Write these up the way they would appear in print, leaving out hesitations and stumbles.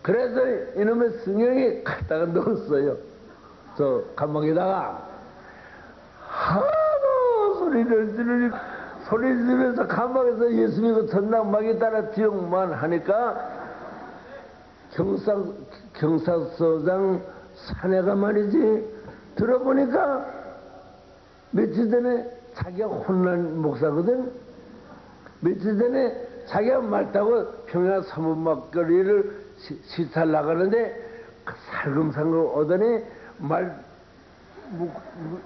그래서 이놈의 승영이 갖다가 넣었어요. 저 감옥에다가. 하도 소리를 지르니 소리 지르면서 감옥에서 예수 믿고 전당 막이 따라 지옥만 하니까 경사서장 사내가 말이지 들어보니까 며칠 전에 자기가 혼난 목사거든. 며칠 전에 자기가 말 타고 평양 사문막거리를 시찰 나가는데 그 살금살금 오더니 말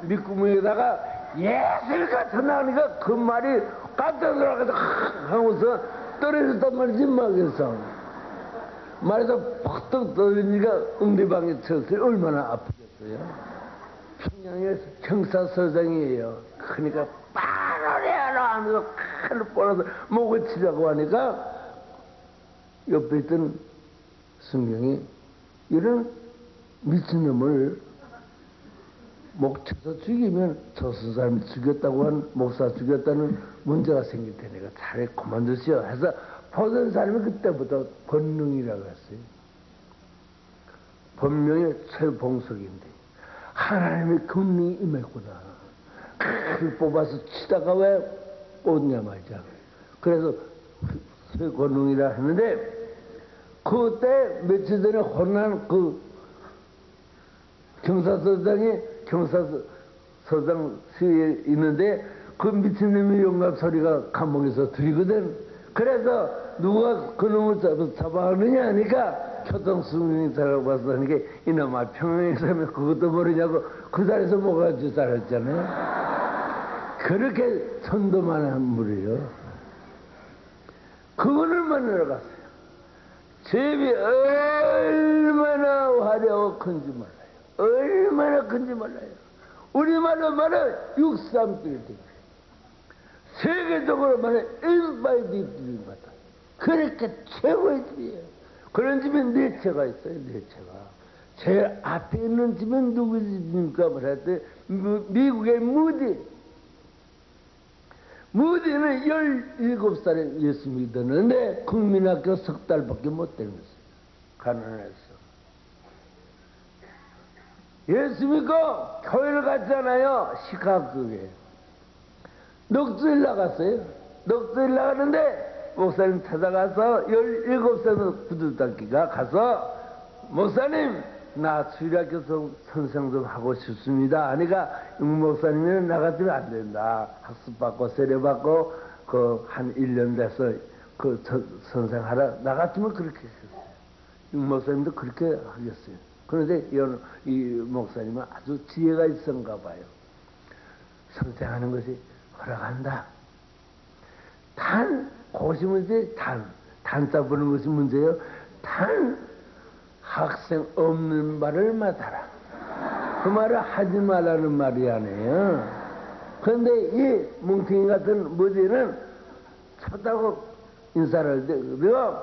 밑구멍에다가 예수가 전나가니까 그 말이 깜짝 놀라서 하고서 떨어졌단 말이지 막에서 말에서 퍽떡 떨어지니까 응대방에 쳤어요. 얼마나 아프겠어요. 평양의 경사서장이에요. 그러니까 빠르래라 하면서 칼을 뻗어서 목을 치자고 하니까 옆에 있던 승경이 이런 미친놈을 목 쳐서 죽이면 저수 사람이 죽였다고 한 목사 죽였다는 문제가 생길 테니까 차라리 그만두시오 해서 보던 사람이 그때부터 권능이라고 했어요. 본명이 최봉석인데 하나님의 권능이 임했구나. 칼을 뽑아서 치다가 왜 뽑냐 말이야. 그래서 최권능이라 했는데 그때 며칠 전에 혼난 그 경사서장이 경사서장 시위에 있는데 그 미친놈이 영감 소리가 감옥에서 들리거든. 그래서 누가 그놈을 잡아가느냐 하니까 교통수명이 잡아서 하니까 이놈아 평양에 사면 그것도 모르냐고 그 자리에서 뭐가지고 살았잖아요. 그렇게 천도만한 물이에요. 그거를 만나러 갔어요. 제비 얼마나 화려하고 큰지 몰라요. 얼마나 큰지 몰라요. 우리말로 말해 63빌딩. 세계적으로 말해 인바이디빌딩 같다. 그렇게 최고의 집이에요. 그런 집에 네 채가 있어요. 네 채가. 제일 앞에 있는 집은 누구 집입니까? 말했더니 미국의 무디는 17살에 예수 믿었는데 국민학교 석 달밖에 못 다녔어요. 가난해서. 예수 믿고 교회를 갔잖아요. 시카고에. 넉주일 나갔어요. 넉주일 나가는데 목사님 찾아가서 17살 구두닦기가 가서 목사님 나 주일학교 선생 좀 하고 싶습니다. 하니까 목사님은 나가지면 안 된다. 학습받고 세례받고 그 한 1년 돼서 그 선생하라. 나갔으면 그렇게 했어요. 목사님도 그렇게 하겠어요. 그런데 이 목사님은 아주 지혜가 있었는가 봐요. 선생하는 것이 허락한다. 그것이 문제, 단자 부는 것이 문제예요. 학생 없는 말을 맡아라. 그 말을 하지 말라는 말이 아니에요. 그런데 이 뭉탱이 같은 무지는 쳤다고 인사를 드리고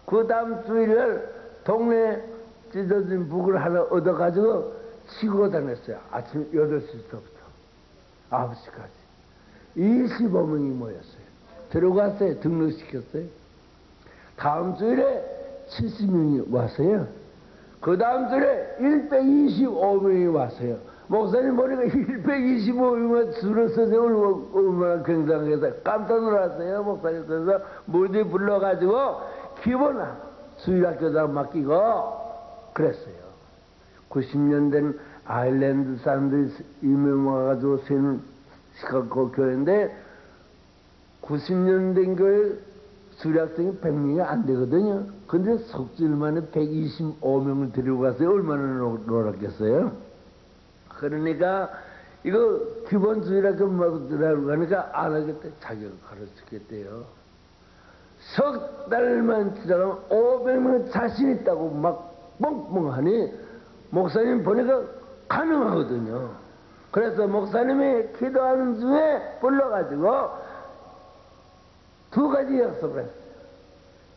그 다음 주일날 동네 찢어진 북을 하나 얻어가지고 치고 다녔어요. 아침 8시부터 9시까지. 25명이 모였어요. 들어갔어요. 등록시켰어요. 다음 주일에 70명이 왔어요. 그 다음 주에 125명이 왔어요. 목사님 보니까 125명만 줄을 서서 얼마나 굉장해서 깜짝 놀랐어요. 목사님. 그래서 모두 불러가지고 기본 주일학교장 맡기고 그랬어요. 90년 된 아일랜드 사람들이 이명 와가지고 세는 시카고 교회인데 90년 된 교회 수료학생이 100명이 안 되거든요. 근데 석주일만에 125명을 데리고 갔어요. 얼마나 놀랐겠어요? 그러니까 이거 기본 주일학교 들어가고 가니까 안 하겠대. 자기가 가르치겠대요. 석 달만 지나가면 500명 자신 있다고 막 뻥뻥하니 목사님 보니까 가능하거든요. 그래서 목사님이 기도하는 중에 불러가지고 2가지 약속을 했어요.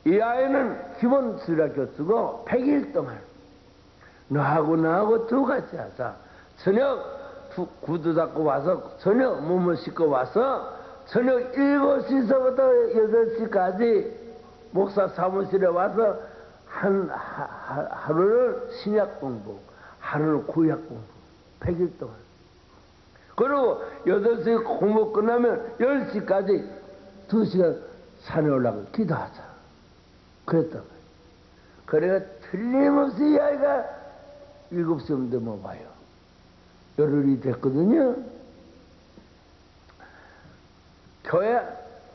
이 아이는 기본 수학교 쓰고 100일 동안 너하고 나하고 2같이 하자. 저녁 구두 닦고 와서 저녁 몸을 씻고 와서 저녁 7시서부터 8시까지 목사 사무실에 와서 하루는 신약 공부, 하루는 구약 공부, 100일 동안. 그리고 8시에 공부 끝나면 10시까지 2시간 산에 올라가 기도하자. 그랬단 말이에요. 그래가 틀림없이 이 아이가 7시 없는데 뭐 봐요. 열흘이 됐거든요. 교회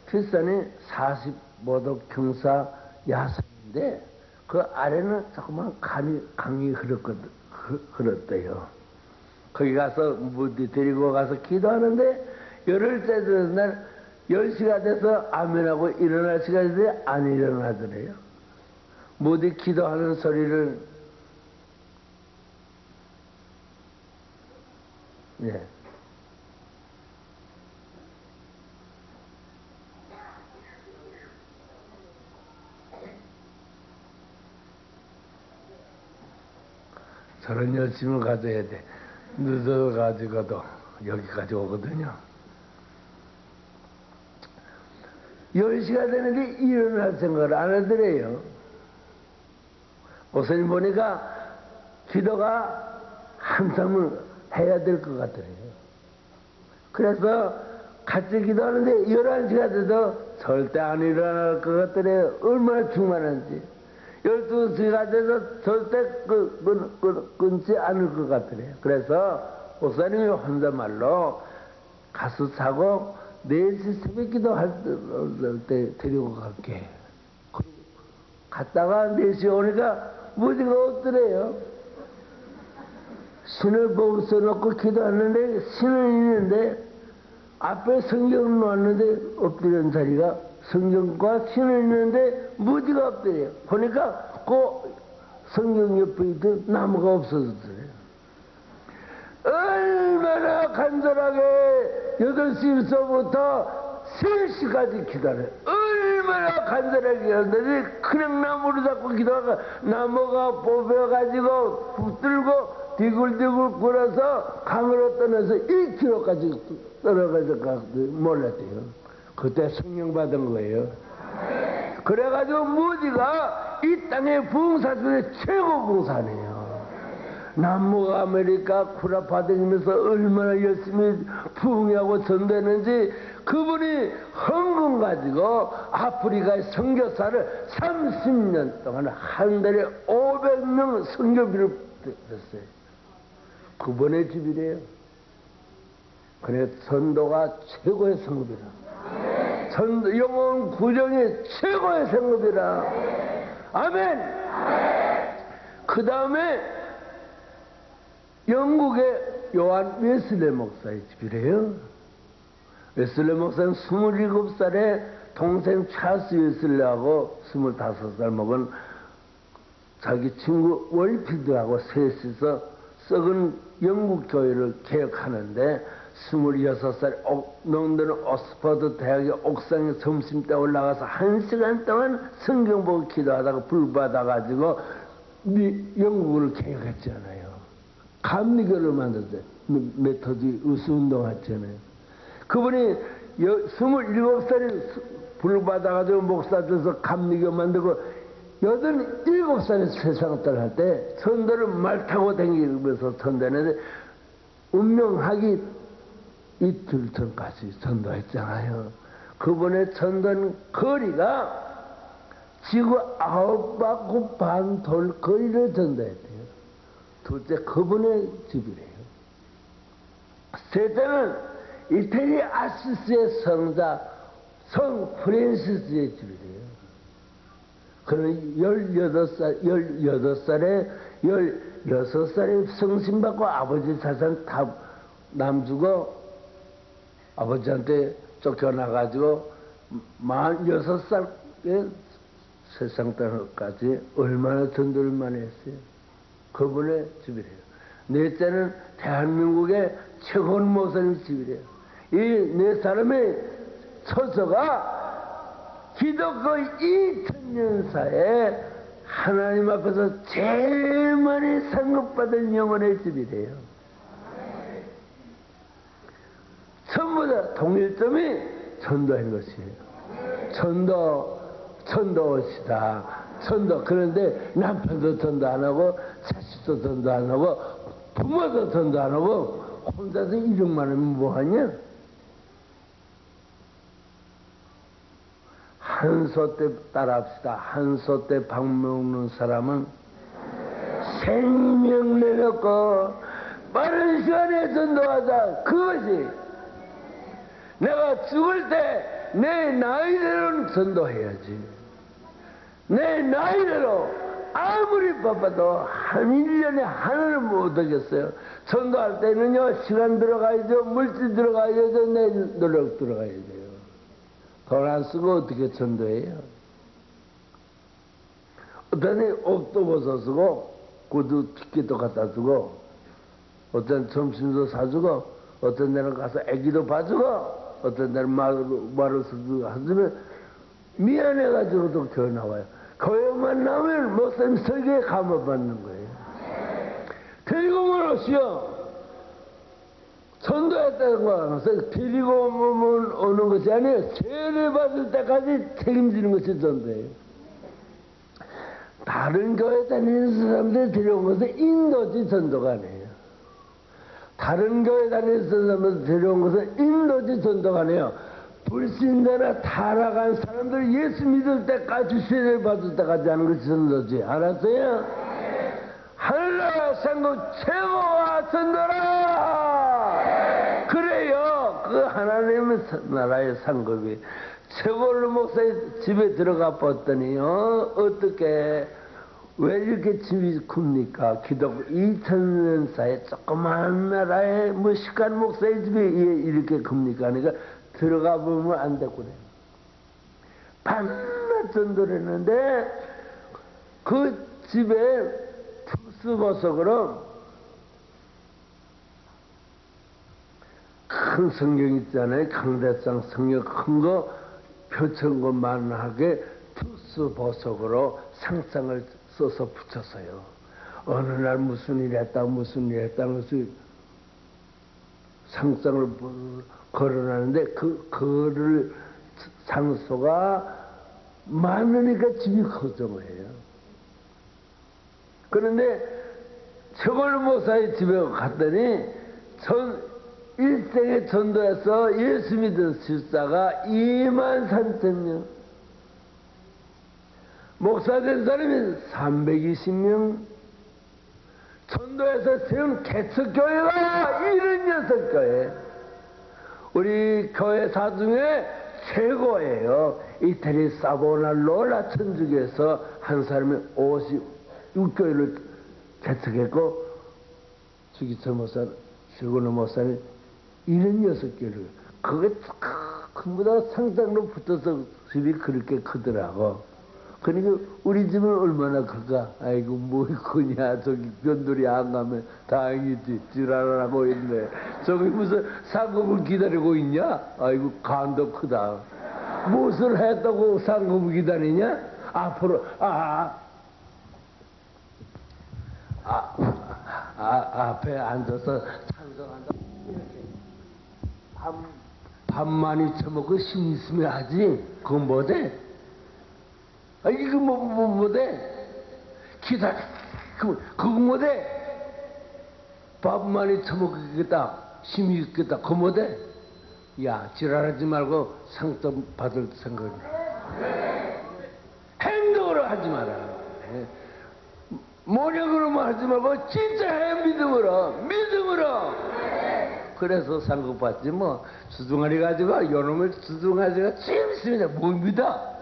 뒷산이 45도 경사 야산인데 그 아래는 조그만 강이 흘렀대요. 거기 가서 무디 데리고 가서 기도하는데 열흘째 되는 날 10시가 돼서 아멘하고 일어날 시간이 돼 안 일어나더래요. 무디 기도하는 소리를 예. 저런 열심을 가져야 돼. 늦어가지고도 여기까지 오거든요. 10시가 되는데 일어날 생각을 안 하더래요. 목사님 보니까 기도가 한참을 해야 될 것 같더래요. 그래서 같이 기도하는데 11시가 돼도 절대 안 일어날 것 같더래요. 얼마나 충만한지. 12시가 돼서 절대 끊지 않을 것 같더래요. 그래서 목사님이 혼자말로 가서 자고 4시 새벽 기도 할 때 데리고 갈게. 갔다가 4시에 오니까 무지가 없더래요. 신을 보고 써놓고 기도하는데 신은 있는데 앞에 성경을 놓았는데 엎드린 자리가 성경과 신을 있는데 무지가 없더래요. 보니까 그 성경 옆에 있던 나무가 없어졌더래요. 얼마나 간절하게 8시부터 3시까지 기도해요. 얼마나 간절하게 기도하는데 그냥 나무를 잡고 기도하다가 나무가 뽑혀가지고 붙들고 디굴디굴 굴어서 강으로 떠나서 1km까지 떨어가서 몰랐대요. 그때 성령 받은 거예요. 그래가지고 무지가 이 땅의 부흥사 중에 최고 부흥사네요. 남북 아메리카 쿠라파 다니면서 얼마나 열심히 부흥하고 전도했는지 그분이 헌금 가지고 아프리카의 선교사를 30년 동안 한 달에 500명 선교비를 냈어요. 그분의 집이래요. 그래 전도가 최고의 성급이라. 영혼 구정이 최고의 성급이라. 아멘. 그 다음에 영국의 요한 웨슬레 목사의 집이래요. 웨슬레 목사는 27살에 동생 찰스 웨슬레하고 25살 먹은 자기 친구 월필드하고 셋이서 썩은 영국 교회를 개혁하는데 26살 런던 옥스퍼드 대학의 옥상에 점심때 올라가서 1시간 동안 성경 보고 기도하다가 불 받아가지고 영국을 개혁했잖아요. 감리교를 만들었어요. 메토디 의수운동 했잖아요. 그분이 27살에 불 받아가지고 목사 돼서 감리교 만들고 87살에 세상을 떠날 때 전도를 말 타고 다니면서 전도했는데 운명하기 이틀 전까지 전도했잖아요. 그분의 전도는 거리가 지구 9바퀴 반 돌 거리를 전도했대요. 둘째 그분의 집이래요. 셋째는 이태리 아시스의 성자 성 프랜시스의 집이래요. 그는 16살에 성신받고 아버지 자산 다 남주고 아버지한테 쫓겨나가지고 46살에 세상 떠나까지 얼마나 전도를 많이 했어요. 그분의 집이래요. 넷째는 대한민국의 최고원 목사님 집이래요. 이 네 사람의 처소가 기독교 2000년사에 하나님 앞에서 제일 많이 상급받은 영혼의 집이래요. 전부 다 동일점이 전도한 것이에요. 전도시다. 전도. 그런데 남편도 전도 안 하고 자식도 전도 안 하고 부모도 전도 안 하고 혼자서 1억만 하면 뭐하냐? 한소 때 따라합시다. 한소 때 밥 먹는 사람은 생명 내놓고 빠른 시간에 전도하자. 그것이 내가 죽을 때 내 나이대로는 전도해야지. 내 나이대로 아무리 바빠도 한 1년에 하나는 못 하겠어요. 전도할 때는요, 시간 들어가야죠, 물질 들어가야죠, 내 노력 들어가야 돼요. 돈 안 쓰고 어떻게 전도해요? 어떤 애 옷도 벗어 쓰고 구두 티켓도 갖다 주고 어떤 점심도 사주고 어떤 데는 가서 애기도 봐주고 어떤 데는 말을 하주면 미안해가지고도 교회 나와요. 교회만 나오면 목사님 설교에 감화받는 거예요. 데리고 오시오. 전도했다는 거 데리고 오는 것이 아니에요. 죄를 받을 때까지 책임지는 것이 전도예요. 다른 교회 다니는 사람들 데려온 것은 인도지 전도가 아니에요. 다른 교회 다니는 사람들 데려온 것은 인도지 전도가 아니에요. 불신자나 타락한 사람들 예수 믿을 때까지 세례를 받을 때까지 하는 것이 전도지. 알았어요? 하늘나라 상급 최고와 전도라. 그래요. 그 하나님의 나라의 상급이 최고로 목사의 집에 들어가 봤더니요, 어떻게 왜 이렇게 집이 큽니까? 기독 2000년 사이에 조그마한 나라에 무식한 목사의 집이 이렇게 큽니까? 그러니까 들어가 보면 안 되고 그래요. 밤낮 전도를 했는데 그 집에 특수보석으로 큰 성경 있잖아요. 강대상 성경 큰 거 표천권만하게 특수보석으로 상장을 써서 붙였어요. 어느 날 무슨 일 했다 무슨 일 했다는 것을 상장을 걸어놨는데 그 거를 장소가 많으니까 집이 커진 거예요. 그런데 최골 목사의 집에 갔더니 일생에 전도해서 예수 믿은 집사가 23,000명, 목사 된 사람이 320명, 전도해서 세운 개척교회가 76교회. 우리 교회사 중에 최고예요. 이태리 사보나로라 천주교에서 한 사람이 56교회를 개척했고, 주기철 목사, 최고의 목사는 76교회를. 그게 전부 다 상장로 붙어서 집이 그렇게 크더라고. 그러니까 우리 집은 얼마나 클까? 아이고 뭐 크냐, 저기 변돌이 안 가면 다행이지. 지랄하고 있네. 저기 무슨 상급을 기다리고 있냐? 아이고 간도 크다. 무엇을 했다고 상급을 기다리냐? 앞으로 앞에 앉아서 찬성한다. 이렇게 밥 많이 처먹고 힘 있으면 하지. 그건 뭐대? 이거 뭐대? 기다려. 그거 뭐대? 밥 많이 처먹겠다. 힘이 있겠다. 그거 뭐대? 야, 지랄하지 말고 상점 받을 생각이야. 행동으로 하지 마라. 모략으로만 하지 말고 진짜 해. 믿음으로. 그래서 상급 받지 뭐. 주둥아리 가지고 요놈의 주둥아리가 찜찜이다. 못 믿어.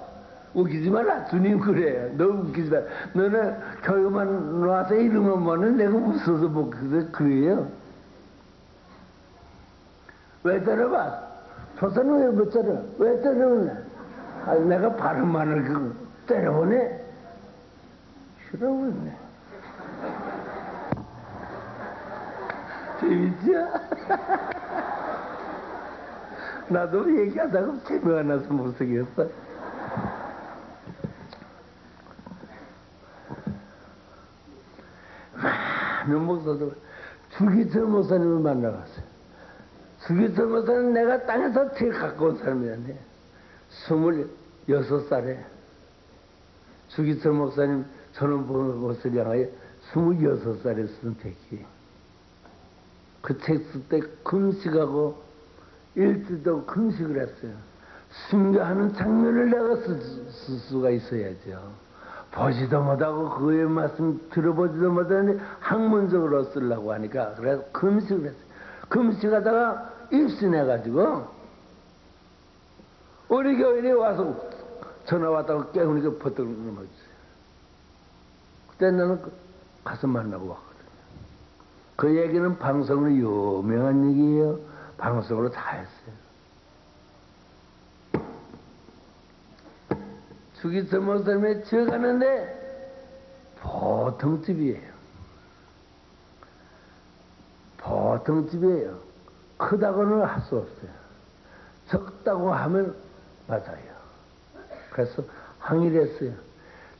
웃기지 말라. 주님 그래. 너 웃기지 말라. 너는 교육만 나와서 이름만 보는 내가 웃어서 못 그래요. 왜 때려봐? 조사는 왜 못 때려? 왜 때려오네? 내가 발음만을 때려오네? 싫어오네. 재밌지? 나도 얘기하다가 재미가 나서 못 쓰겠어. 많은 목사들, 주기철 목사님을 만나갔어요. 주기철 목사는 내가 땅에서 제일 가까운 사람이었네. 26살에 주기철 목사님 저는 것을 향하여 26살에 쓴 책이 그 책 쓸 때 금식하고 일주도 금식을 했어요. 순교하는 장면을 내가 쓸 수가 있어야죠. 보지도 못하고 그의 말씀 들어보지도 못하는데 학문적으로 쓰려고 하니까 그래서 금식을 했어요. 금식하다가 입신해가지고 우리 교인이 와서 전화 왔다고 깨우니까 버뜩 넘어졌어요. 그때 나는 가서 만나고 왔거든요. 그 얘기는 방송으로 유명한 얘기예요. 방송으로 다 했어요. 주기철 목사님의 집에 가는데 보통 집이에요. 보통 집이에요. 크다고는 할 수 없어요. 적다고 하면 맞아요. 그래서 항의를 했어요.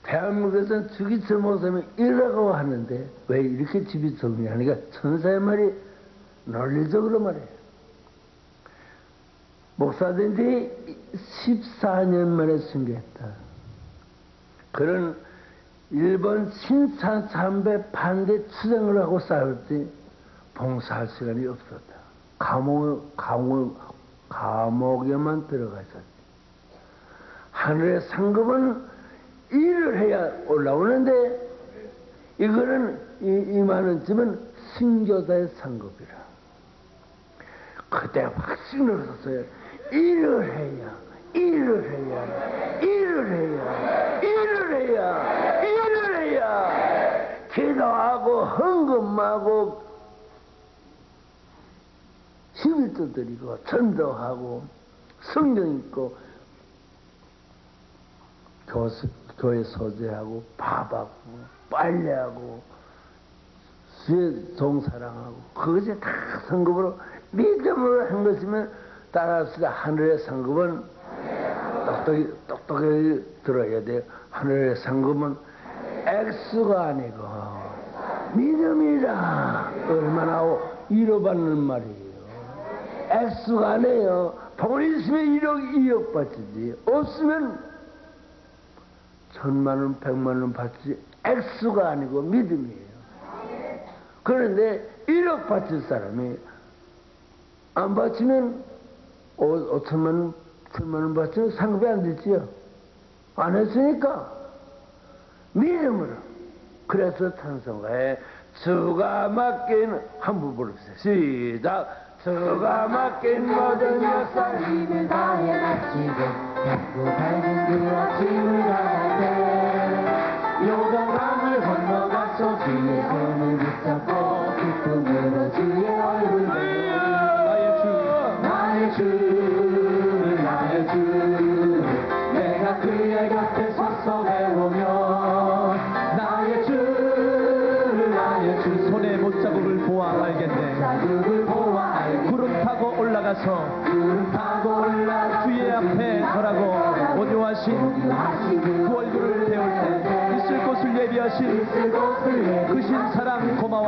대한민국에서는 주기철 목사님이 이라고 하는데 왜 이렇게 집이 적냐 하니까 천사의 말이 논리적으로 말해요. 목사들이 14년 만에 순교했다. 그런 일본 신산 삼배 반대 투쟁을 하고 싸울 때 봉사할 시간이 없었다. 감옥에만 들어가 있었다. 하늘의 상급은 일을 해야 올라오는데 이거는 이 많은 집은 순교자의 상급이라. 그때 확신을 썼어요. 일을 해야 기도하고 헌금하고 11조 드리고 전도하고 성경 읽고 교회 소재하고 밥하고 빨래하고 수의 종사랑하고 그것이 다 성급으로 믿음으로 한 것이면 따라서 하늘의 상급은 똑똑히 들어야 돼요. 하늘의 상급은 액수가 아니고 믿음이라. 얼마나 위로받는 말이에요. 액수가 아니에요. 돈 있으면 1억, 2억 받지. 없으면 1000만원, 100만원 받지. 액수가 아니고 믿음이에요. 그런데 1억 받칠 사람이 안 받치면 5천만원, 1000만원 받치면 상급이 안 됐지요. 안 했으니까 믿음으로. 그래서 찬송가에 주가 맡긴 한번 부릅시다. 시작. 주가 맡긴 모든 역사 힘을 다해 마치고 닫고 밝은 그 아침을 다할 때 요단강을 건너가서 주의 손을 붙잡고 기쁨으로 주의 얼굴을 나의 주 내가 그의 곁에 서서 배우며 나의 주 손에 못자국을 보아 알겠네. 구름 타고 올라가서 주의 앞에 절하고 온유하신 그 얼굴을 배울 때 있을 곳을 예비하신 그 신사랑 고마워.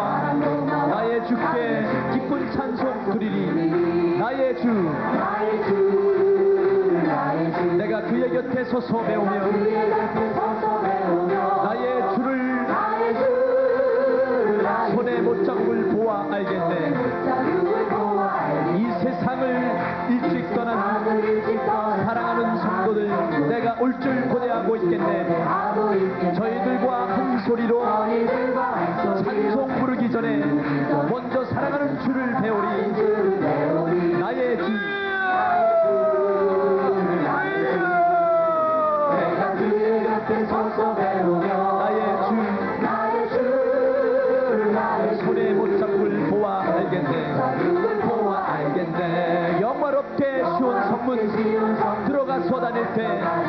나의 주께 기쁜 찬송 드리리. 나의 주 내가 그의 곁에 서서 배우며 나의 주를 손에 못자국을 보아 알겠네. 이 세상을 일찍 떠난 사랑하는 성도들 내가 올 줄 고대하고 있겠네. 저희들과 한 소리로 찬송 부르기 전에 먼저 사랑하는 주를 배우리. 나의 주 내가 그의 곁에 서서 배우며 나의 주 손에 못자국을 보아 알겠네. 영화롭게 쉬운 성문 들어가서 다닐 때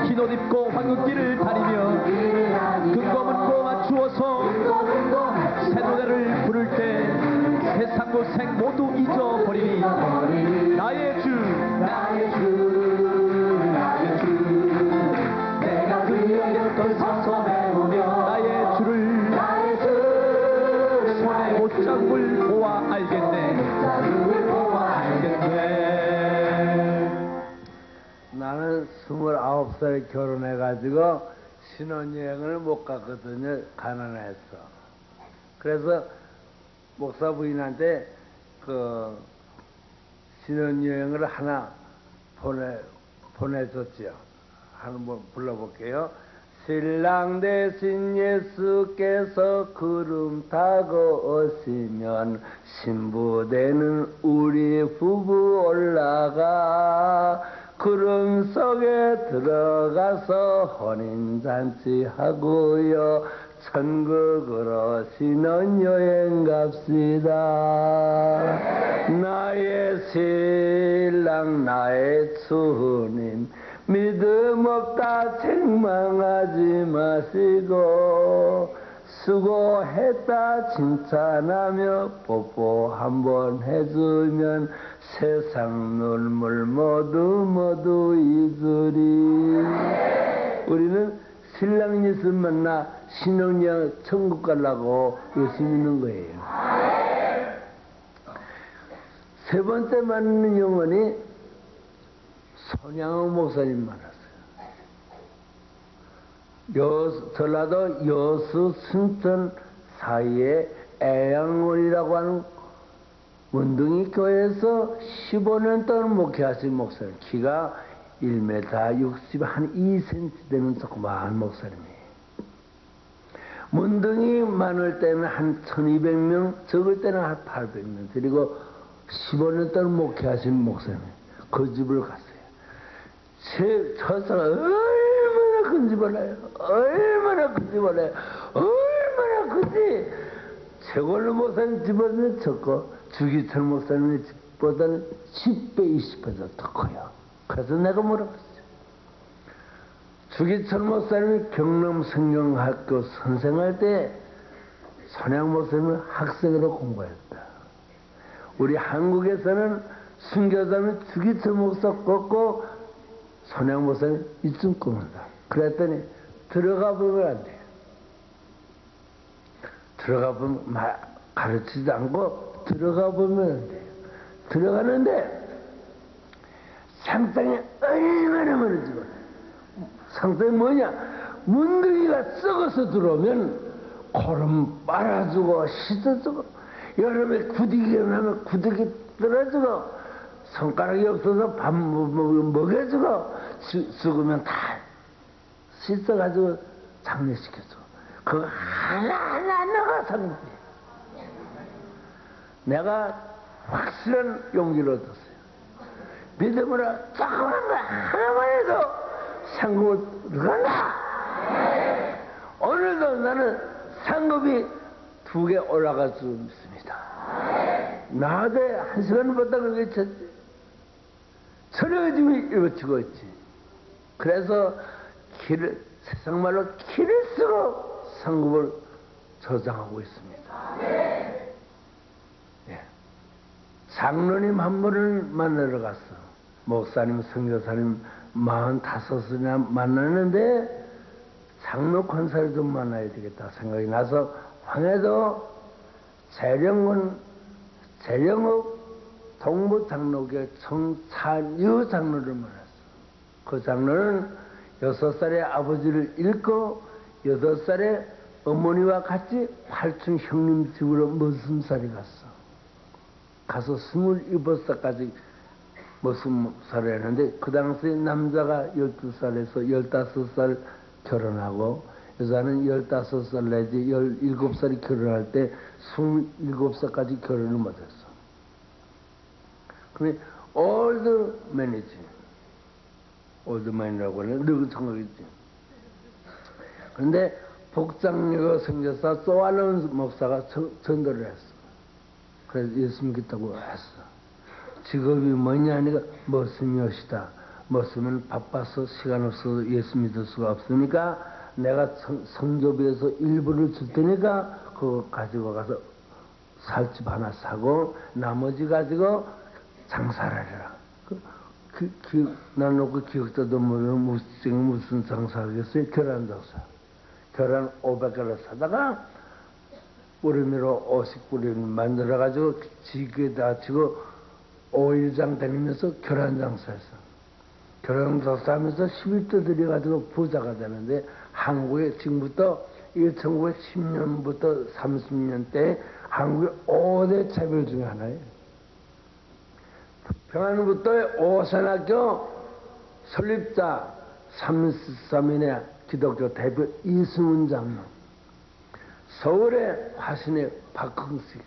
흰옷 입고 황금길을 다니며 금고문고 맞추어서 새 노래를 부를 때 세상 고생 모두 잊어버리니. 나의 주 내가 그의 곁에 서서 배우며 나의 주를 손에 못자국을 보아 알겠네. 나는 29살에 결혼해가지고 신혼여행을 못 갔거든요. 가난해서. 그래서 목사 부인한테 그 신혼여행을 하나 보내줬죠. 한번 불러볼게요. 신랑 대신 예수께서 구름 타고 오시면 신부되는 우리 부부 올라가 구름 속에 들어가서 혼인잔치 하고요 천국으로 신혼여행 갑시다. 나의 신랑 나의 주님 믿음 없다 책망하지 마시고 수고했다 칭찬하며 뽀뽀 한번 해주면 세상 눈물 모두 잊으리. 우리는 신랑 예수 만나 신혼여행 천국 가려고 열심히 있는 거예요. 세 번째 만나는 영혼이 손양호 목사님 만났어요. 전라도 여수 순천 사이에 애양원이라고 하는 문둥이 교회에서 15년 동안 목회하신 목사님. 키가 1m 60, 한 2cm 되는 조그마한 목사님이에요. 문둥이 많을 때는 한 1200명, 적을 때는 한 800명. 그리고 15년 동안 목회하신 목사님. 그 집을 갔어요. 제 처사가 얼마나 큰지 몰라요. 얼마나 큰지 몰라요. 얼마나 큰지. 최고로 목사님 집은 적고 주기철 목사님의 집보다는 10배, 20배 더 커요. 그래서 내가 물어봤어요. 주기철 목사님이 경남 성경학교 선생할 때 손양 목사님은 학생으로 공부했다. 우리 한국에서는 순교자는 주기철 목사 꺾고 손양 목사님 이쯤 꼽는다. 그랬더니 들어가 보면 안 돼요. 들어가 보면 가르치지 않고 들어가 보면 안 돼요. 들어가는데 상당히 얼마나 멀어지고 상당히 뭐냐 문둥이가 썩어서 들어오면 고름 빨아주고 씻어주고 여름에 구디기가 나면 구디기 떨어지고 손가락이 없어서 밥 먹여주고 죽으면 다 씻어가지고 장례시켜주고 그거 하나하나가 상급이에요. 내가 확실한 용기를 얻었어요. 믿음으로 조그만 거 하나만 해도 상급을 들어간다. 오늘도 나는 상급이 2개 올라갈 수 있습니다. 나한테 1시간 보다가 외쳤지. 철여짐이 이루어지고 있지. 그래서 세상말로 키를 쓰고 상급을 저장하고 있습니다. 예. 장로님 한 분을 만나러 갔어. 목사님, 선교사님 45이나 만났는데 장로 권사를 좀 만나야 되겠다 생각이 나서 황해도 재령읍 동부장로교회 청산유 장로를 만났어. 그 장로는 6살에 아버지를 잃고 8살에 어머니와 같이 팔촌 형님 집으로 머슴살이 갔어. 가서 27살까지 머슴살이 했는데 그 당시에 남자가 12살에서 15살 결혼하고 여자는 15살 내지 17살이 결혼할 때 27살까지 결혼을 못했어. 그게 올드맨이라고 하는 늙은 청각이지. 그런데 복장여고 선교사 소알론 목사가 전도를 했어. 그래서 예수 믿겠다고 했어. 직업이 뭐냐 하니까 머슴이었다. 머슴은 바빠서 시간 없어서 예수 믿을 수가 없으니까 내가 성교비에서 일부를 줄 테니까 그거 가지고 가서 살집 하나 사고 나머지 가지고 장사를 해라. 난 놓고 기억자도 모르는 무슨 장사하겠어요? 계란 장사. 계란 500개를 사다가 뿌리미로 50뿌리를 만들어가지고 지게다 치고 5일장 다니면서 계란 장사했어. 계란 장사하면서 11도 들여가지고 부자가 되는데 한국에 지금부터 1910년부터 30년 때 한국의 5대 차별 중에 하나예요. 평안부터의 오산학교 설립자 33인의 기독교 대표 이승훈 장로, 서울의 화신의 박흥식,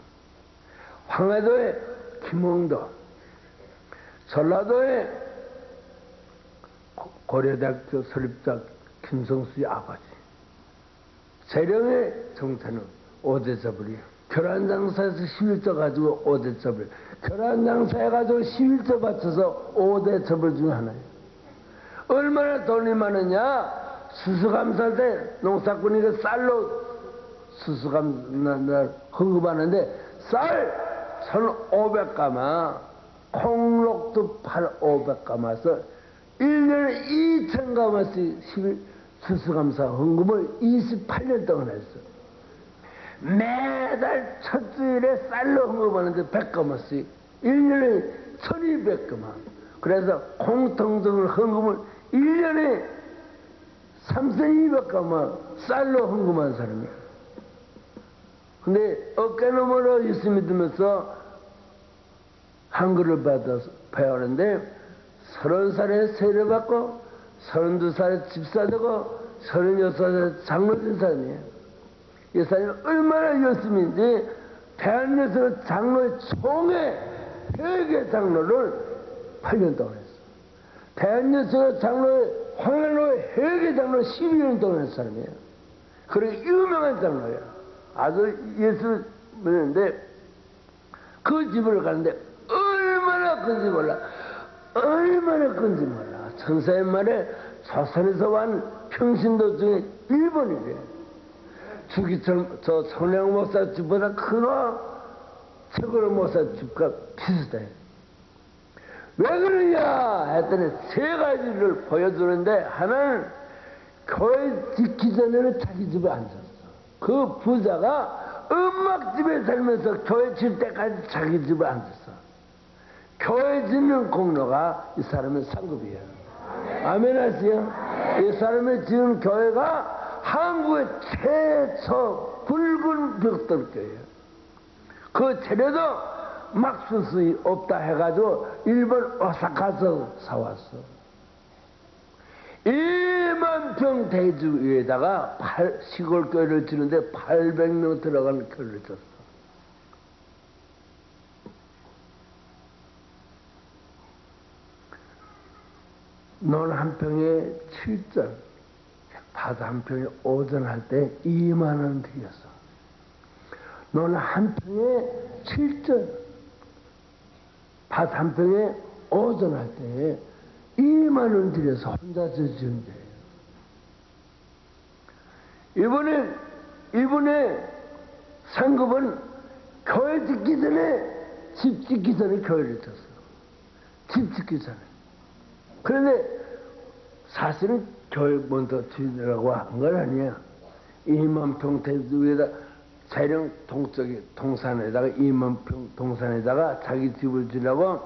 황해도의 김홍도, 전라도의 고려대학교 설립자 김성수의 아버지, 재령의 정태는 5대 처벌이에요. 결혼장사에서 11조 가지고 5대 처벌, 결혼장사 해가지고 11조 바쳐서 5대 처벌 중 하나예요. 얼마나 돈이 많으냐? 수수감사 때 농사꾼이 쌀로 수수감 헌금하는데 쌀 1,500가마, 콩록도 500가마서 1년에 2,000가마씩 수수감사 헌금을 28년 동안 했어. 매달 첫 주일에 쌀로 헌금하는데 100가마씩 1년에 1,200가마. 그래서 콩통등을 헌금을 1년에 3,200가마 쌀로 헌금한 사람이야. 근데 어깨너머로 예수 믿으면서 한글을 받아서 배우는데 30살에 세례받고 32살에 집사되고 36살에 장로된 사람이에요. 이 사람이 얼마나 열심인지 대한민국 장로의 총회 회계 장로를 8년 동안 했어. 대한민국 장로의 황해도의 회계 장로 12년 동안 했는 사람이에요. 그리고 유명한 장로예요. 아주 예수 믿는데 그 집을 가는데 얼마나 큰지 몰라. 얼마나 큰지 몰라. 천사의 말에 조선에서 온 평신도 중에 1번이래. 주기철 저 손양 목사 집보다 크나 최고로 목사 집과 비슷해. 왜 그러냐 했더니 세 가지를 보여주는데, 하나는 교회 짓기 전에는 자기 집에 앉았어. 그 부자가 음악집에 살면서 교회 질 때까지 자기 집에 앉았어. 교회 짓는 공로가 이 사람의 상급이에요. 아멘 하세요. 이 사람이 지은 교회가 한국의 최초 붉은 벽돌교회예요. 그 재료도 막수수이 없다 해가지고 일본 오사카에서 사왔어. 1만 평 대주 위에다가 시골 교회를 지는데 800명 들어간 교회를 졌어. 논 한 평에 7전, 밭 한 평에 5전 할 때 2만 원 들였어. 논 한 평에 7전, 밭 한 평에 5전 할 때 2만 원 들여서 혼자 지은 데예요. 이번에 상급은 교회 짓기 전에, 집 짓기 전에 교회를 졌어. 집 짓기 전에. 그런데 사실은 교회 먼저 지으라고 한 건 아니야. 2만 평 대주 위에다 재령 동쪽에 동산에다가 2만 평 동산에다가 자기 집을 지으라고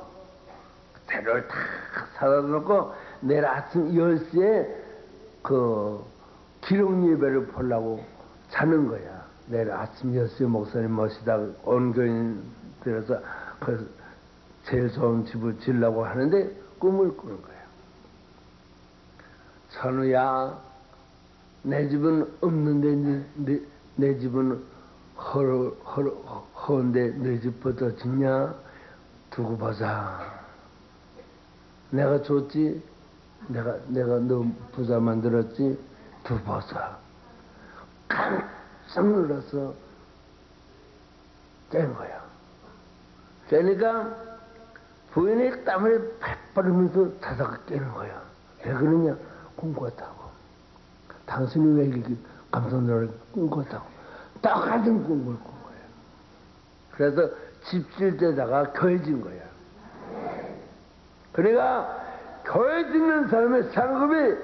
재료를 다 사다 놓고 내일 아침 10시에 그 기록 예배를 보려고 자는 거야. 내일 아침 10시에 목사님 모시다 온 교인 들어서 그 제일 좋은 집을 지으려고 하는데 꿈을 꾸는 거야. 선우야, 내 집은 없는데 내 집은 허운데 내 집부터 짓냐? 두고 보자. 내가 줬지? 내가 너 부자 만들었지? 두고 보자. 깜짝 놀라서 깬 거야. 그러니까 부인이 땀을 팍 흘리면서 자다가 깨는 거야. 왜 그러냐? 꿈꿨다고. 당신이 왜 이렇게 깜짝 놀라게 꿈꿨다고. 똑같은 꿈을 꾼 거야. 그래서 집 질 때다가 교회 진 거야. 그러니까 교회 짓는 사람의 상급이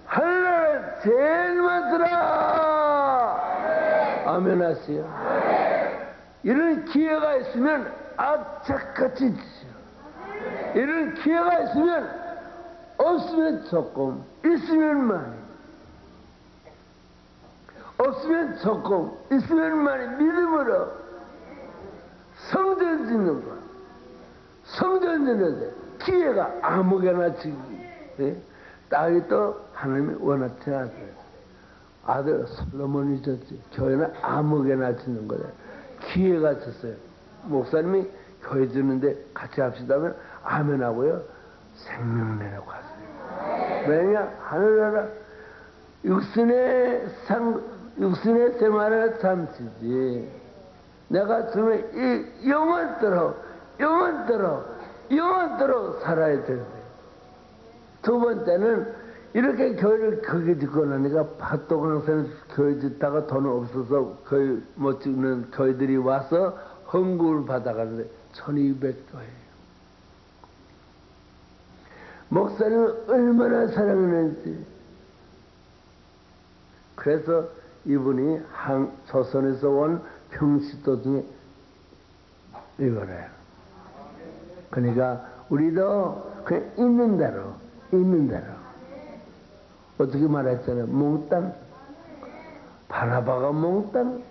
하늘나라에 제일 많더라. 아멘 하세요. 이런 기회가 있으면 악착같이 지죠. 이런 기회가 있으면 없으면 조금, 있으면 많이. 없으면 조금, 있으면 많이 믿음으로 성전 짓는 거야. 성전 짓는데 기회가 아무개나 지기. 예? 딸이 또 하나님이 원하지 않았어요. 아들 솔로몬이 졌지. 교회는 아무개나 짓는 거다. 기회가 졌어요. 목사님이 교회 짓는데 같이 합시다면 아멘 하고요. 생명 내려고 하세요. 왜냐? 하늘나라 육신의 생활을 참치지. 내가 주면 이 영원토록 살아야 되는데. 두 번째는 이렇게 교회를 크게 짓고 나니까 팥도강산 교회 짓다가 돈 없어서 교회 못 짓는 교회들이 와서 헌금을 받아가는데 1200조예요. 목사님은 얼마나 사랑했는지. 그래서 이분이 조선에서 온 평시도 중에 이거래요. 그러니까 우리도 그냥 있는 대로 어떻게 말했잖아요. 몽땅 바나바가 몽땅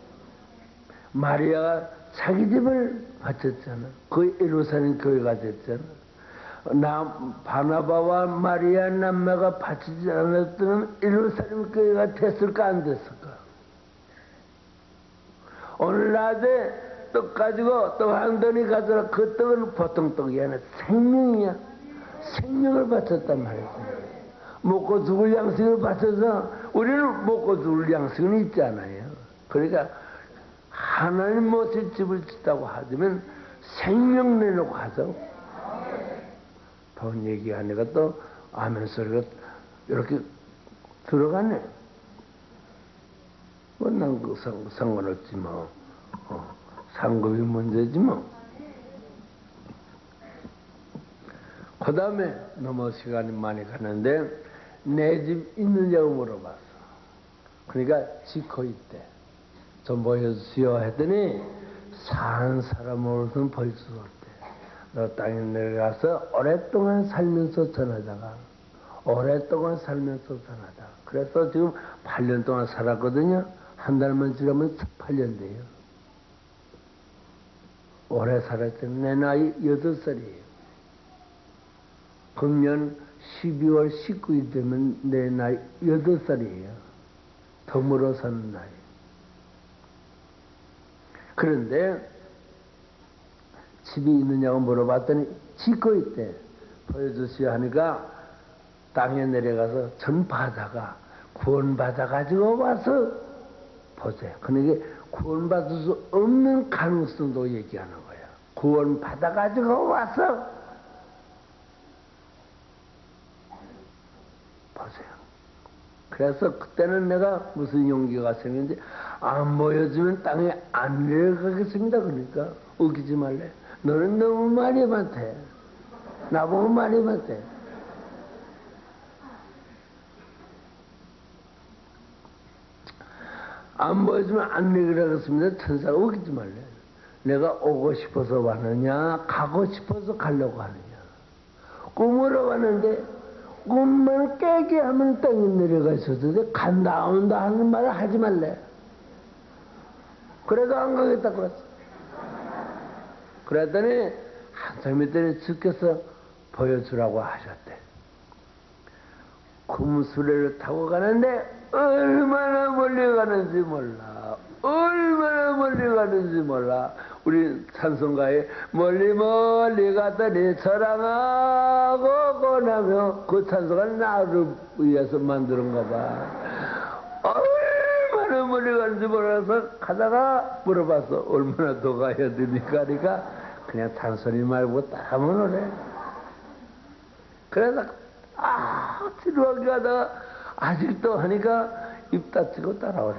마리아가 자기 집을 바쳤잖아. 거의 예루살렘 교회가 됐잖아. 바나바와 마리아 남매가 바치지 않았더면 예루살렘 교회가 됐을까 안 됐을까? 오늘 낮에 떡 가지고 떡 한 돈이 가져라. 그 떡은 보통 떡이 아니라 생명이야. 생명을 바쳤단 말이야. 먹고 죽을 양식을 바쳐서 우리는 먹고 죽을 양식은 있지 않아요. 그러니까 하나님 못에 집을 짓다고 하면 생명 내놓고 하죠. 돈 얘기하니까 또 아멘 소리가 이렇게 들어가네. 뭐 난 그 상관없지 뭐. 상급이 문제지 뭐. 그 다음에 너무 시간이 많이 가는데 내 집 있느냐고 물어봤어. 그러니까 짓고 있대. 좀 보여주시오 했더니 사는 사람으로서는 볼 수 없대. 너 땅에 내려가서 오랫동안 살면서 전하다가 그래서 지금 8년 동안 살았거든요. 한 달만 지나면 8년 돼요. 오래 살았더니 내 나이 8살이에요. 금년 12월 19일 되면 내 나이 8살이에요. 덤으로 사는 나이. 그런데 집이 있느냐고 물어봤더니 짓고 있대. 보여주시오 하니까 땅에 내려가서 전 바다가 구원받아가지고 와서 보세요. 그러니까 구원받을 수 없는 가능성도 얘기하는 거야. 구원받아가지고 와서 보세요. 그래서 그때는 내가 무슨 용기가 생겼는지 안 보여주면 땅에 안 내려가겠습니다. 그러니까 웃기지 말래. 너는 너무 말이 많대. 나보고 말이 많대. 안 보여주면 안 내려가겠습니다. 천사가 웃기지 말래. 내가 오고 싶어서 왔느냐 가고 싶어서 가려고 하느냐. 꿈으로 왔는데 꿈만 깨게 하면 땅에 내려가 있어도 돼. 간다 온다 하는 말을 하지 말래. 그래도 안 가겠다고 그랬어. 그랬더니 한참 있더니 주께서 보여주라고 하셨대. 금수레를 타고 가는데 얼마나 멀리 가는지 몰라. 우리 찬송가에 멀리 가더니 저랑하고 고나며 그 찬송가 나를 위해서 만드는가 봐. 얼마나 멀리 가는지 몰라서 가다가 물어봤어. 얼마나 더 가야 됩니까? 그러니까 그냥 단소리 말고 따라하면 오래. 그래서 지루하게 하다가 아직도 하니까 입 닫히고 따라오래.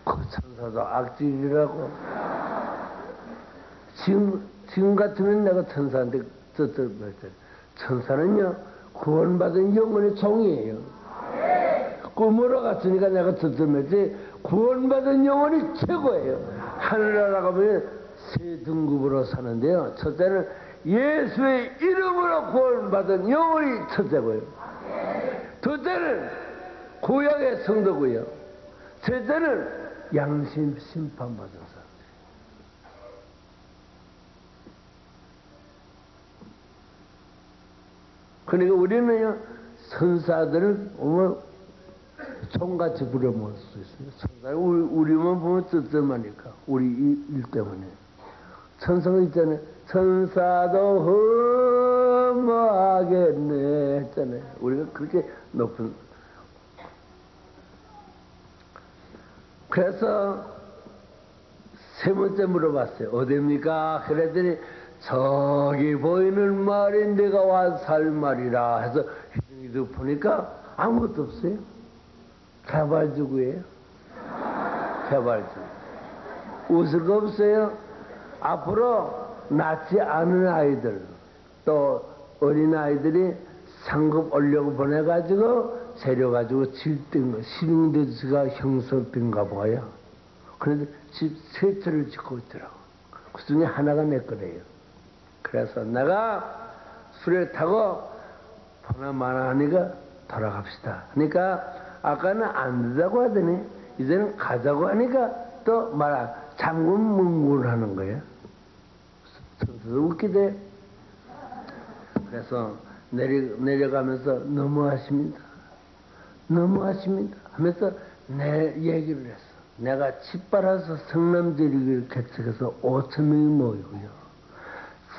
그 천사도 악질이라고. 지금 같으면 내가 천사한테 천사는요 구원받은 영혼의 종이에요. 꿈으로 갔으니까 내가 듣었지 구원받은 영혼이 최고예요. 하늘나라 가면 세 등급으로 사는데요. 첫째는 예수의 이름으로 구원받은 영혼이 첫째고요. 둘째는 구약의 성도고요. 제자는 양심 심판받은 사람. 그러니까 우리는요, 선사들을 보면 총같이 부려먹을 수 있어요. 천사, 우리만 보면 뜨뜻하니까. 우리 일 때문에. 천사가 있잖아요. 천사도 허무하겠네 했잖아요. 우리가 그렇게 높은. 그래서 세 번째 물어봤어요. 어디입니까? 그랬더니 저기 보이는 말이 내가 와서 살 말이라 해서 희중이도 보니까 아무것도 없어요. 개발지구예요. 개발지구. 웃을 거 없어요. 앞으로 낳지 않은 아이들 또 어린 아이들이 상급 올려고 보내가지고 세려가지고 질뜬 신흥대지가 형성된가 봐요. 그런데 집 세 채를 짓고 있더라고. 그 중에 하나가 내 거래요. 그래서 내가 수레 타고 보나마나 하니까 돌아갑시다. 그러니까 아까는 안 된다고 하더니 이제는 가자고 하니까 또 말아 장군문구를 하는 거예요. 선수도 웃기대. 그래서 내려가면서 너무하십니다. 너무하십니다. 하면서 내 얘기를 했어. 내가 집 빨아서 성남제리를 개척해서 5,000명이 모이고요.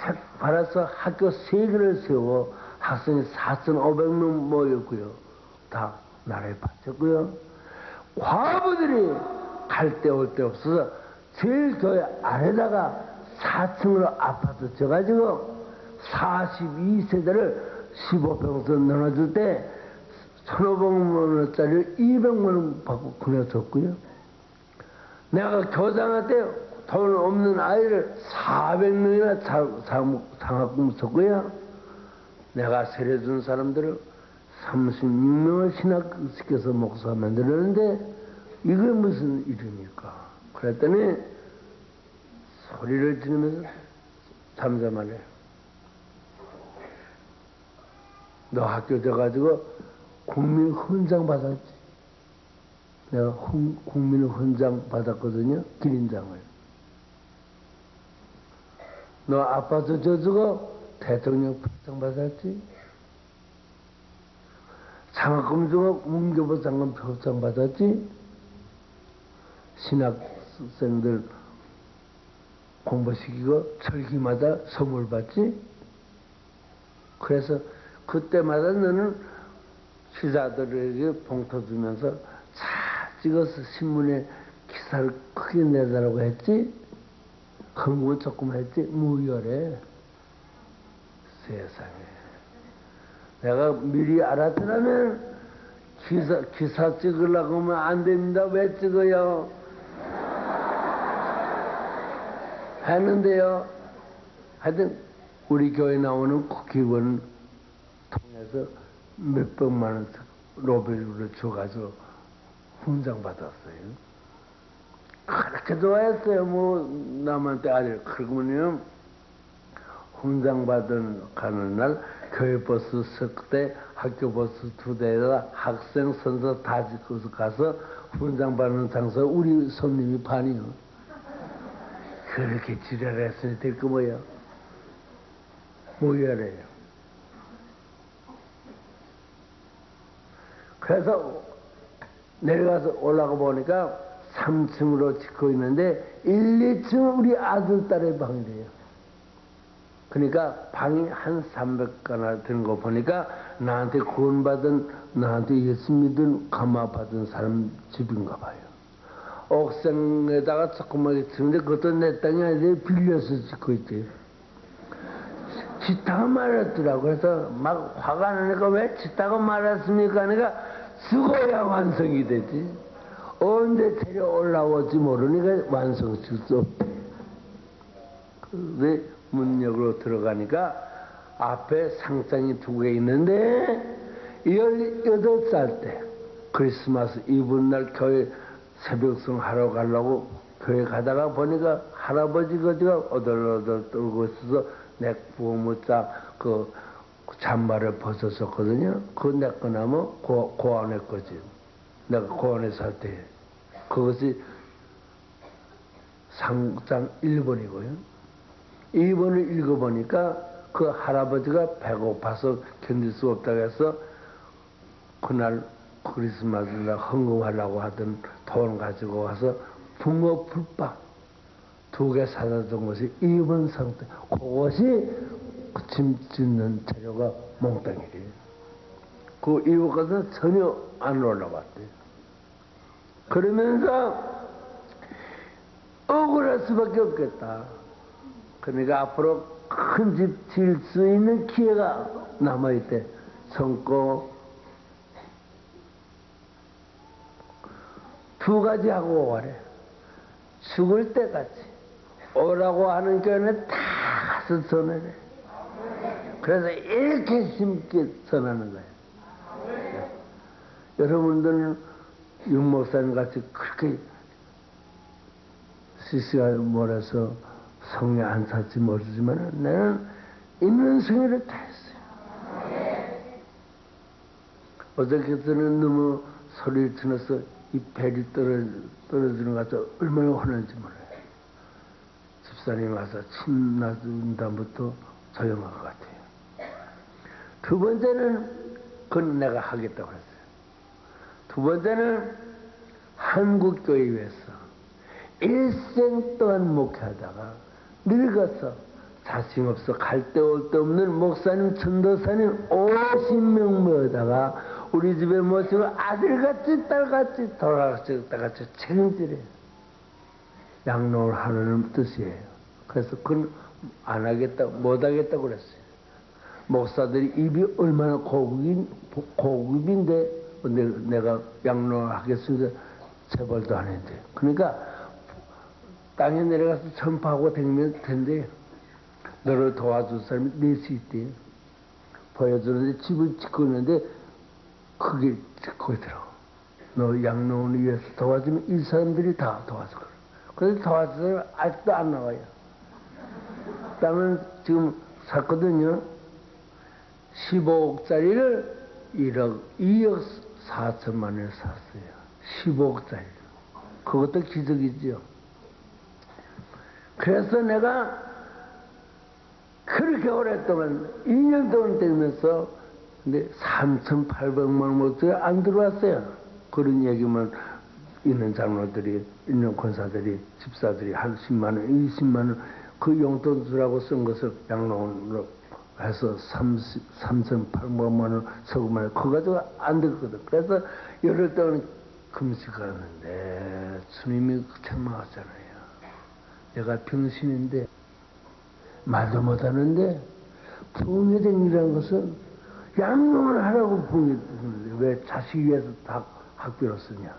책 팔아서 학교 3개를 세워 학생이 4,500명 모였고요. 다 나라에 바쳤고요. 과부들이 갈 데 올 데 없어서 제일 교회 아래다가 4층으로 아파트 져가지고 42세대를 15평선 나눠줄 때 1,500만원짜리를 200만원 받고 그려줬고요. 내가 교장할 때 돈 없는 아이를 400명이나 장학금 줬고요. 내가 세례준 사람들을 36명을 신학시켜서 목사 만들었는데 이게 무슨 일입니까? 그랬더니 소리를 지르면서 잠잠하네. 너 학교 돼가지고 국민 훈장 받았지. 내가 국민 훈장 받았거든요. 기린장을. 너 아파트 져주고 대통령 표창 받았지. 장학금 주고 문교부 장관 표창 받았지. 신학생들 공부시키고 철기마다 선물 받지. 그래서 그때마다 너는 시사들에게 봉투 주면서 잘 찍어서 신문에 기사를 크게 내달라고 했지. 헌금 조금 했지. 무혈해. 세상에. 내가 미리 알았더라면 기사 찍으려고 하면 안 됩니다. 왜 찍어요? 했는데요. 하여튼 우리 교회 나오는 국회의원 통해서 몇백만 원 로벨을 줘가지고 훈장 받았어요. 그렇게 좋아했어요. 뭐 남한테 아들. 그러면요 훈장 받은 가는 날 교회 버스 석대 학교 버스 2대에다 학생 선서 다 짓고서 가서 훈장 받는 장소 우리 손님이 반이요. 그렇게 지랄했으니 될 거 뭐야. 뭐야래요. 그래서 내려가서 올라가 보니까 3층으로 짓고 있는데 1, 2층은 우리 아들, 딸의 방이래요. 그러니까 방이 한 300가나 되는 거 보니까 나한테 구원받은, 나한테 예수 믿은, 감화받은 사람 집인가 봐요. 옥상에다가 조그맣게 짓는데 그것도 내 땅이 아니라 빌려서 짓고 있대요. 짓다가 말았더라고. 그래서 막 화가 나니까 왜 짓다가 말았습니까? 그러니까 죽어야 완성이 되지. 언제 데려 올라올지 모르니까 완성시킬 수 없대. 근데 문역으로 들어가니까 앞에 상장이 2개 있는데 18살 때 크리스마스 이브날 교회 새벽송 하러 가려고 교회 가다가 보니까 할아버지 거지가 어덜어덜 떨고 있어서 내 부모자 그 잠바를 벗었었거든요. 그거 내 거나면 고아내 거지. 내가 고안에서 할 때 그것이 상장 1번이고요. 2번을 읽어보니까 그 할아버지가 배고파서 견딜 수 없다고 해서 그날 크리스마스날 헌금하려고 하던 돈 가지고 와서 붕어 풀밥 2개 사다 준 것이 2번 상태. 그것이 짐 짓는 재료가 몽땅이래요. 그 이후까지는 전혀 안 올라왔대요. 그러면서 억울할 수밖에 없겠다. 그러니까 앞으로 큰 집 지을 수 있는 기회가 남아있대. 성고 2가지 하고 오래. 죽을 때까지 오라고 하는 교회는 다 가서 전해래. 그래서 이렇게 힘있게 전하는 거예요. 여러분들은 윤목사님 같이 그렇게 시시가 몰아서 성에 안 샀지 모르지만 나는 있는 성의를 다 했어요. 어저께서는 너무 소리를 치면서 이 벨이 떨어지는 것 같아 얼마나 화난지 몰라요. 집사님 와서 침 놔준 다음부터 조용한 것 같아요. 2번째는 그건 내가 하겠다고 했어요. 2번째는 한국교회에서 일생 동안 목회하다가 늙어서 자신 없어 갈 데 올 데 없는 목사님 전도사님 50명 모여다가 우리 집에 모시고 아들같이 딸같이 돌아가셨다같이 책임지래요. 양로를 하는 뜻이에요. 그래서 그건 안 하겠다 못 하겠다고 그랬어요. 목사들이 입이 얼마나 고급인데 내가 양로를 하겠습니다. 재벌도 안 했는데. 그러니까 땅에 내려가서 전파하고 다니면 텐데 너를 도와줄 사람이 넷이 있대요. 보여주는데 집을 짓고 있는데 크게 짓고 있더라고. 너 양로원을 위해서 도와주면 이 사람들이 다 도와줄 거야. 그래서 도와주면 아직도 안 나와요. 땅은 지금 샀거든요. 15억짜리를 2억 4천만 원에 샀어요. 15억짜리. 그것도 기적이죠. 그래서 내가 그렇게 오랫동안 2년 동안 되면서 근데 3,800만 원짜리 안 들어왔어요. 그런 얘기만 있는 장로들이 있는 권사들이 집사들이 한 10만 원 20만 원 그 용돈 주라고 쓴 것을 양로원으로 해서 3,800만 원 서구만 그거 가지고 안 됐거든. 그래서 열흘 동안 금식하는데 주님이 책망하잖아요. 내가 병신인데 말도 못하는데 부흥회쟁이라는 것은 양로를 하라고 부흥했는데 왜 자식 위해서 다 학비로 쓰냐.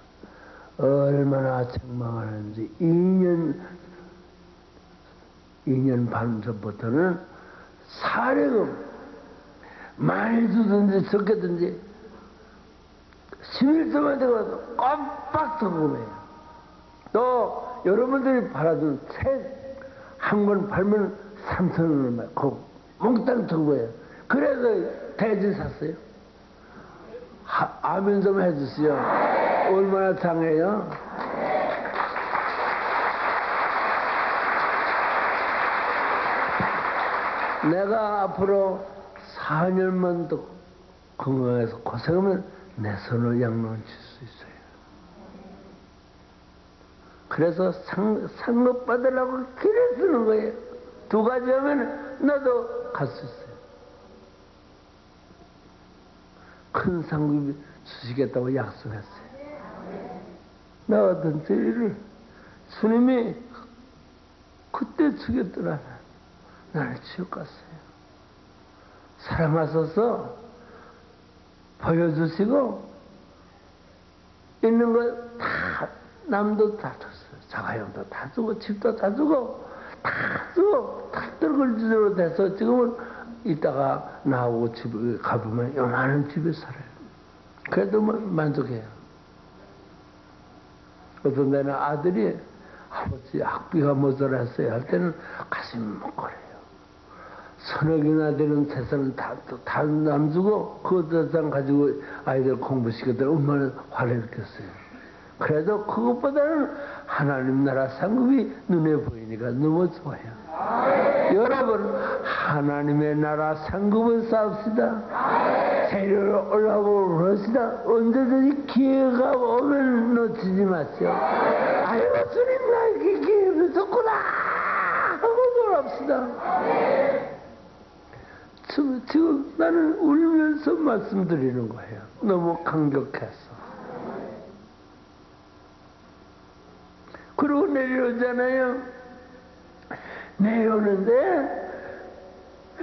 얼마나 책망하는지 2년 반 전부터는 사례금 많이 주든지 적게든지 11조만 되고 깜빡 적금해요. 또 여러분들이 팔아준 책 한 권 팔면 3,000원을 그 몽땅 적금해요. 그래서 대지 샀어요. 아멘 좀 해주시오. 얼마나 장해요? 내가 앞으로 4년만 더 건강해서 고생하면 내 손을 양로원 칠 수 있어요. 그래서 상급 받으려고 길을 쓰는 거예요. 2가지 하면 나도 갈 수 있어요. 큰 상급이 주시겠다고 약속했어요. 나 어떤 일을 주님이 그때 주겠더라. 나를 지옥 갔어요. 사랑하셔서 보여주시고 있는 거 다 남도 다 줬어요. 자가용도 다 주고 집도 다 주고 다 주고 다 떨굴지로 돼서 지금은 이따가 나오고 집에 가보면 요만한 집에 살아요. 그래도 뭐 만족해요. 어떤 데는 아들이 아버지 학비가 모자랐어요 할 때는 가슴이 먹거려요. 서너 개나 되는 재산을 다 남주고 그 재산 가지고 아이들 공부시켰더니 얼마나 화를 일으켰어요. 그래도 그것보다는 하나님 나라 상급이 눈에 보이니까 너무 좋아요. 여러분, 하나님의 나라 상급을 쌓읍시다. 세력을 올라보고 그럽시다. 언제든지 기회가 오면 놓치지 마세요. 아이고, 주님 나에게 기회를 줬구나 하고 놀랍시다. 지금 나는 울면서 말씀드리는 거예요. 너무 강력해서. 그리고 내려오잖아요. 내려오는데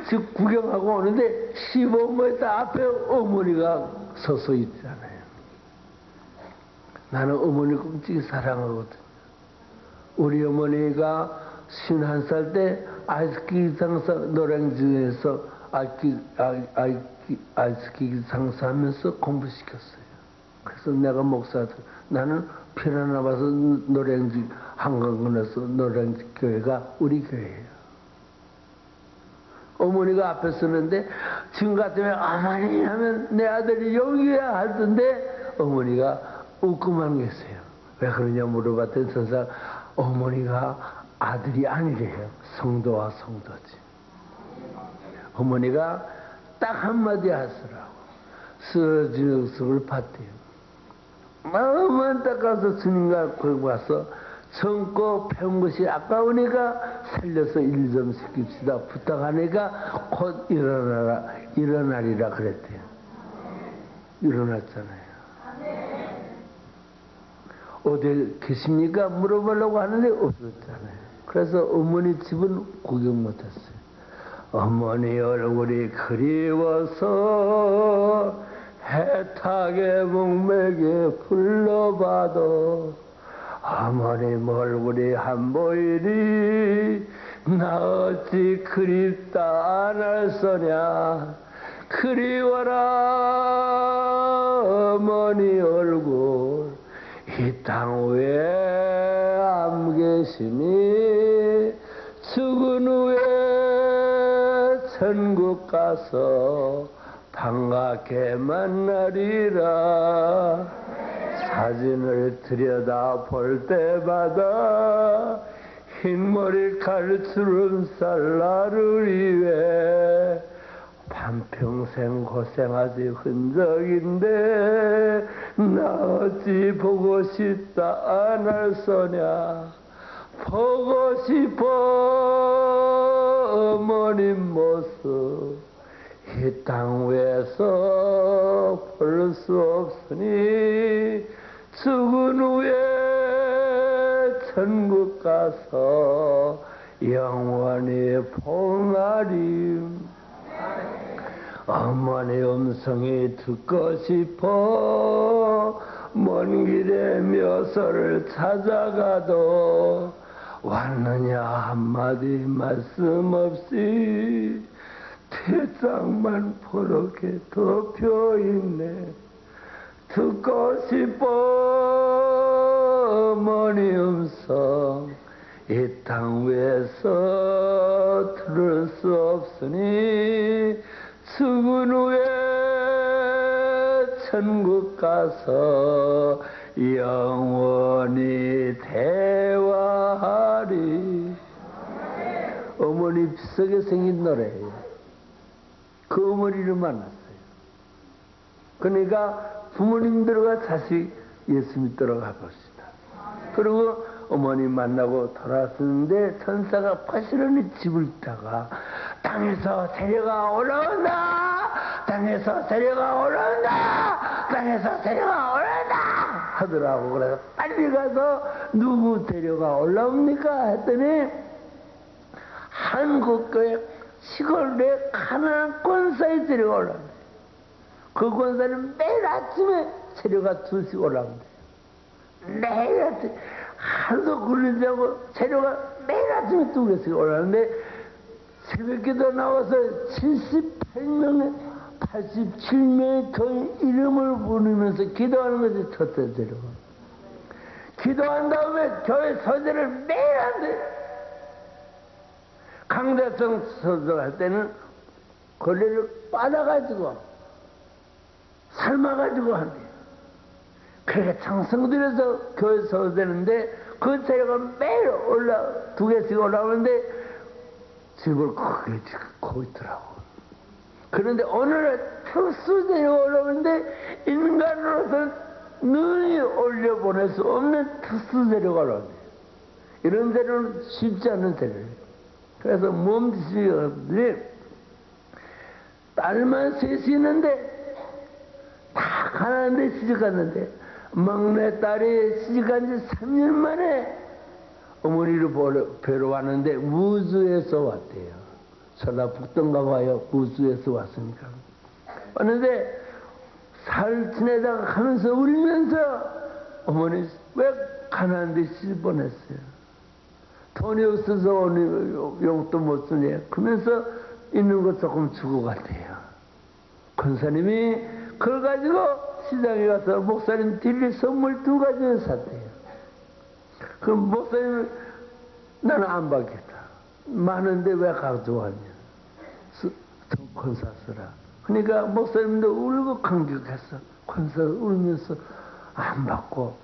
즉 구경하고 오는데 15m 앞에 어머니가 서서 있잖아요. 나는 어머니 끔찍이 사랑하거든요. 우리 어머니가 51살 때 아이스키 장사 노량진에서 아이스키 장사하면서 공부시켰어요. 그래서 내가 목사들 나는 피라나 봐서 노량진 한강군에서 노량진 교회가 우리 교회예요. 어머니가 앞에 서는데 지금 같으면 어머니 하면 내 아들이 여기야 하던데 어머니가 웃고만 계세요. 왜 그러냐 물어봤더니 선사 어머니가 아들이 아니래요. 성도와 성도지. 어머니가 딱 한마디 하시라고 쓰러지는 속을 봤대요. 마음 안타까워서 주님과 거기 와서 젊고 배운 것이 아까우니까 살려서 일 좀 시킵시다 부탁하니까 곧 일어나리라 그랬대요. 일어났잖아요. 어디 계십니까? 물어보려고 하는데 없었잖아요. 그래서 어머니 집은 구경 못했어요. 어머니 얼굴이 그리워서 해탁의 목매게 불러봐도 어머님 얼굴이 안 보이니 나 어찌 그립다 안 할 소냐. 그리워라 어머니 얼굴 이 땅 위에 안 계시니 죽은 후에 천국 가서 반갑게 만나리라. 사진을 들여다 볼 때마다 흰머리 칼주름살 나를 위해 반평생 고생하지 흔적인데 나 어찌 보고 싶다 안 할 소냐. 보고 싶어 어머님 모습 이 땅 위에서 볼 수 없으니 죽은 후에 천국 가서 영원히 보나리. 어머니 음성이 듣고 싶어 먼 길에 묘소를 찾아가도 왔느냐 한마디 말씀 없이 태장만 포렇게 덮여있네. 듣고 싶어 어머니 음성 이 땅 위에서 들을 수 없으니 죽은 후에 천국 가서 영원히 대화하리. 어머니 비석에 생긴 노래예요. 그 어머니를 만났어요. 그러니까 부모님들과 자식 예수 믿도록 해봅시다. 그리고 어머니 만나고 돌아왔는데 천사가 파시런히 집을 있다가 땅에서 세례가 올라온다. 땅에서 세례가 올라온다. 땅에서 세례가 올라온다 하더라고. 그래서 빨리 가서 누구 데려가 올라옵니까 했더니 한국교회 시골에 가난한 권사에 데려가 올라온대. 그 권사는 매일 아침에 세례가 2씩 올라온대. 매일 아침 하루도 굴리지 않고 세례가 매일 아침에 2개씩 올라오는데 새벽기도 나와서 78명의 87명의 교인 이름을 부르면서 기도하는 것이 첫째 데려가. 기도한 다음에 교회 서재를 매일 한대. 강대성 서도할 때는 걸레를 빨아가지고 삶아가지고 한대요. 그렇게 창성들여서 교회 서도 되는데 그 재료가 매일 두 개씩 올라오는데 집을 크게 짓고 있더라고. 그런데 오늘은 특수 재료가 올라오는데 인간으로서 능히 올려보낼 수 없는 특수 재료가 올라옵니다. 이런 재료는 쉽지 않은 재료예요. 그래서 몸짓이 딸만 셋이 있는데 다 가난한데 시집갔는데 막내 딸이 시집간 지 3년 만에 어머니를 뵈러 왔는데 무주에서 왔대요. 전라북도인가 봐요. 무주에서 왔으니까. 왔는데 살 지내다가 가면서 울면서 어머니 왜 가난한데 시집 보냈어요. 돈이 없어서 오늘 용돈 못 쓰냐. 그러면서 있는 거 조금 주고 갔대요. 권사님이 그걸 가지고 시장에 가서 목사님 드릴 선물 2가지를 샀대요. 그럼 목사님 나는 안 받겠다. 많은데 왜 가져왔냐. 권사 쓰라. 그러니까 목사님도 울고 감격했어. 권사 울면서 안 받고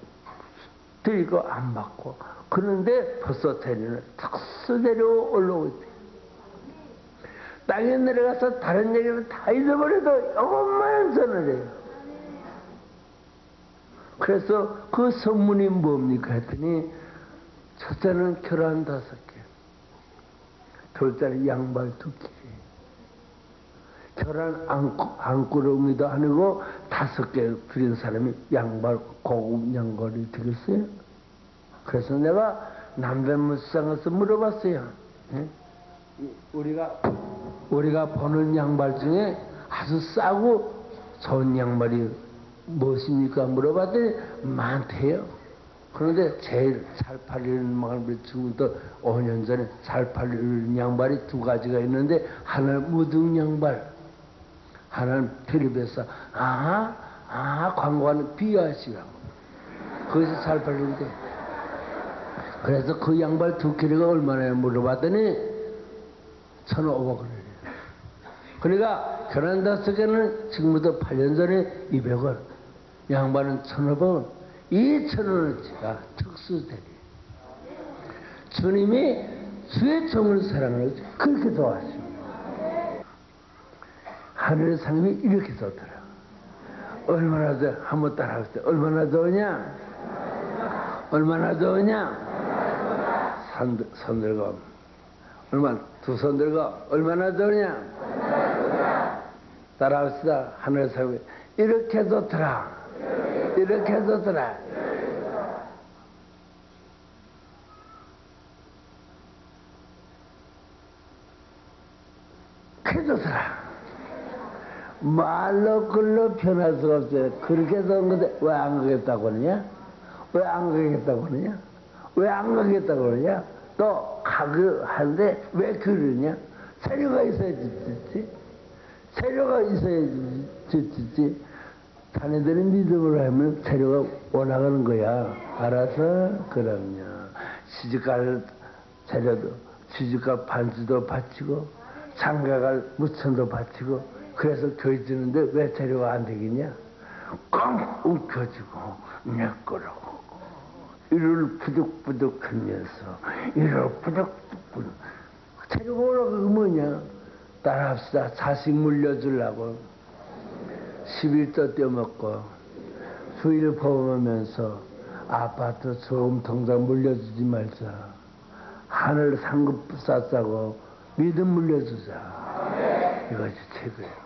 드리고 안 받고. 그런데 벌써 재료는 특수재료 올라오고 있대요. 땅에 내려가서 다른 얘기를 다 잊어버려도 이것만 전을 해요. 그래서 그 선물이 뭡니까 했더니 첫째는 결혼 5개, 둘째는 양말 2개, 결혼 안구렁이도 아니고 5개 드린 사람이 양말, 고급 양말이 되겠어요? 그래서 내가 남대문시장에서 물어봤어요. 네? 우리가 보는 양말 중에 아주 싸고 좋은 양말이 무엇입니까? 물어봤더니 많대요. 그런데 제일 잘 팔리는 양말이 지금부터 5년 전에 잘 팔리는 양말이 2가지가 있는데 하나는 무등 양말, 하나는 텔레비에서 광고하는 비아시라고. 거기서 잘 팔리는데 그래서 그 양말 2개가 얼마나 물어봤더니 1,500원이래요. 그러니까 결혼 5개는 지금부터 8년 전에 200원, 양말은 1,500원, 2,000원어치가 특수대리. 주님이 주의 종을 사랑하는 그렇게 좋아하십니다. 하늘의 상님이 이렇게 좋더라. 얼마나 좋아? 한번 따라하세요. 얼마나 좋으냐? 얼마나 좋으냐? 손 들고 얼마나 2손 들고 얼마나 좋으냐? 따라합시다. 하늘의 상님이 이렇게 좋더라. 이렇게 좋더라. 그렇게 좋더라. 말로 글로 표현할 수가 없어요. 그렇게 좋은 건데 왜 안 가겠다고 그러냐? 왜 안 가겠다고 그러냐? 왜 안 가겠다고 그러냐? 또 가그 하는데 왜 그러냐? 재료가 있어야지 짓지. 재료가 있어야지 짓지. 자네들은 믿음으로 하면 재료가 올라가는 거야. 알아서? 그럼요. 시집갈 재료도 시집갈 반지도 바치고 장가갈 무천도 바치고 그래서 교회 지는데 왜 재료가 안 되겠냐? 꽝 움켜쥐고 내꺼라고 이를 부득부득 하면서 이를 부득부득 재료가 올라가고 뭐냐? 따라합시다. 자식 물려주려고 11조 떼먹고 수일 범하면서 아파트 소음 통장 물려주지 말자. 하늘 상급 싸싸고 믿음 물려주자. 이것이 최고예요.